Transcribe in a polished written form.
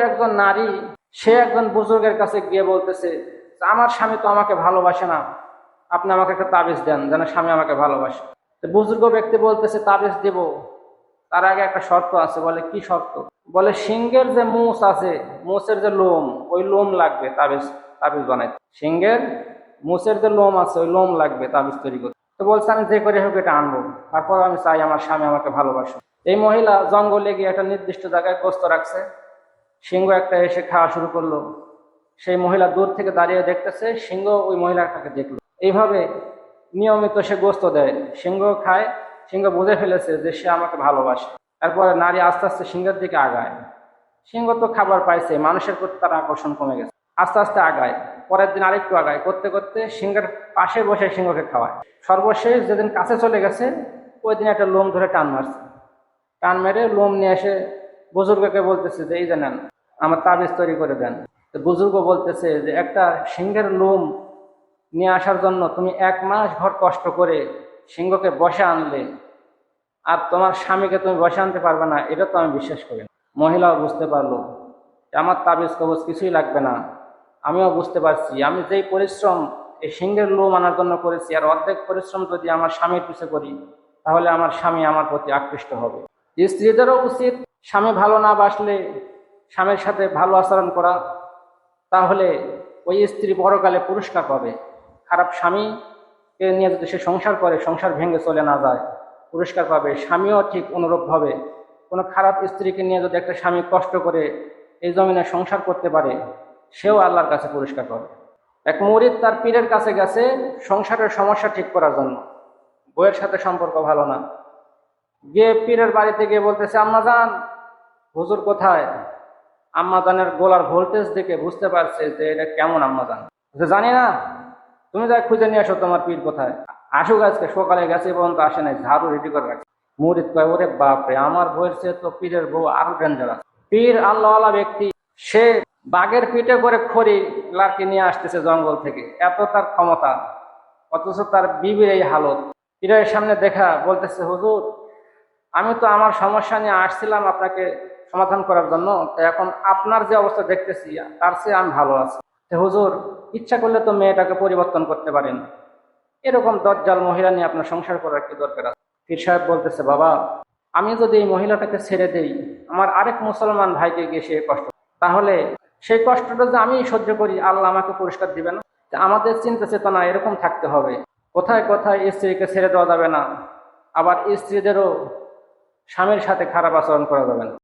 একজন নারী, সে একজন বুজুর্গের কাছে গিয়ে বলতেছে, আমার স্বামী তো আমাকে ভালোবাসে না, আপনি আমাকে একটা তাবিজ দেন যেন স্বামী আমাকে ভালোবাসে। তো বুজুর্গ ব্যক্তি বলতেছে, তাবিজ দেব, তার আগে একটা শর্ত আছে। বলে কি শর্ত? বলে সিংহের যে মুছ আছে, মুছের যে লোম, ওই লোম লাগবে তাবিজ তাবিজ বানাইতে। সিংহের মুছের যে লোম আছে, ওই লোম লাগবে তাবিজ তৈরি করতে। তো বলছে, আমি যে করে হোক এটা আনবো, তারপর আমি চাই আমার স্বামী আমাকে ভালোবাসে। এই মহিলা জঙ্গলে গিয়ে একটা নির্দিষ্ট জায়গায় গোস্ত রাখছে। সিংহ একটা এসে খাওয়া শুরু করলো। সেই মহিলা দূর থেকে দাঁড়িয়ে দেখতেছে, সিংহ ওই মহিলাটাকে দেখলো। এইভাবে নিয়মিত সে গোস্ত দেয়, সিংহ খায়। সিংহ বুঝে ফেলেছে যে সে আমাকে ভালোবাসে। তারপরে নারী আস্তে আস্তে সিংহের দিকে আগায়। সিংহ তো খাবার পাইছে, মানুষের প্রতি তার আকর্ষণ কমে গেছে। আস্তে আস্তে আগায়, পরের দিন আরেকটু আগায়, করতে করতে সিংহের পাশে বসে সিংহকে খাওয়ায়। সর্বশেষ যেদিন কাছে চলে গেছে, ওই দিন একটা লোম ধরে টান মারছে। টান মেরে লোম নিয়ে এসে বুজুর্গকে বলতেছে যে এই জানেন, আমার তাবিজ তৈরি করে দেন। তো বুজুর্গ বলতেছে যে একটা সিংহের লোম নিয়ে আসার জন্য তুমি 1 মাস ভর কষ্ট করে সিংহকে বসে আনলে, আর তোমার স্বামীকে তুমি বসে আনতে পারবে না, এটা তো আমি বিশ্বাস করি না। মহিলাও বুঝতে পারলো আমার তাবিজ কবজ কিছুই লাগবে না। আমিও বুঝতে পারছি আমি যেই পরিশ্রম এই সিংহের লোম আনার জন্য করেছি, আর অর্ধেক পরিশ্রম যদি আমার স্বামীর পিছনে করি, তাহলে আমার স্বামী আমার প্রতি আকৃষ্ট হবে। স্ত্রীদেরও উচিত স্বামী ভালো না বাসলে স্বামীর সাথে ভালো আচরণ করা, তাহলে ওই স্ত্রী পরকালে পুরস্কার পাবে। খারাপ স্বামীকে নিয়ে যদি সে সংসার করে, সংসার ভেঙে চলে না যায়, পুরস্কার পাবে। স্বামীও ঠিক অনুরূপভাবে কোনো খারাপ স্ত্রীকে নিয়ে যদি একটা স্বামী কষ্ট করে এই জমিনে সংসার করতে পারে, সেও আল্লাহর কাছে পুরস্কার পাবে। এক মুরিদ তার পীরের কাছে গেছে সংসারের সমস্যা ঠিক করার জন্য। বউয়ের সাথে সম্পর্ক ভালো না, গিয়ে পীরের বাড়িতে গিয়ে বলতেছে, আম্মাজান, হুজুর কোথায়? আম্মাজানের গোলার ভোল্টেজ দেখে বুঝতে পারছে যে এটা কেমন আম্মাজান। জানি না, তুমি যা খুঁজে নিয়ে আসো তোমার পীর কোথায়। আসুক, আজকে সকালে গেছে পর্যন্ত আসে নাই, ঝাড়ু রেডি করে রাখছে। মুরিদ কয়, ওরে বাপরে, আমার বউয়ের চেয়ে তো পীরের বউ আরো ডেঞ্জারাস। পীর আল্লাহওয়ালা ব্যক্তি, সে বাঘের পিঠে করে খড়ি লাঠি নিয়ে আসতেছে জঙ্গল থেকে, এত তার ক্ষমতা, অথচ তার বিবির এই হালত। পীরের সামনে দেখা বলতেছে, হুজুর, আমি তো আমার সমস্যা নিয়ে আসছিলাম আপনাকে সমাধান করার জন্য, এখন আপনার যে অবস্থা দেখতেছি তার চেয়ে আমি ভালো আছি। হুজুর, ইচ্ছা করলে তো মেয়েটাকে পরিবর্তন করতে পারেন, এরকম দজ্জাল মহিলা নিয়ে আপনার সংসার করার কি দরকার আছে? পীর সাহেব বলতেছে, বাবা, আমি যদি এই মহিলাটাকে ছেড়ে দেই, আমার আরেক মুসলমান ভাইকে গিয়ে সে কষ্ট, তাহলে সেই কষ্টটা যে আমি সহ্য করি, আল্লাহ আমাকে পুরস্কার দিবে না? আমাদের চিন্তা চেতনা এরকম থাকতে হবে। কোথায় কোথায় স্ত্রীকে ছেড়ে দেওয়া যাবে না, আবার স্ত্রীদেরও স্বামীর সাথে খারাপ আচরণ করা যাবে না।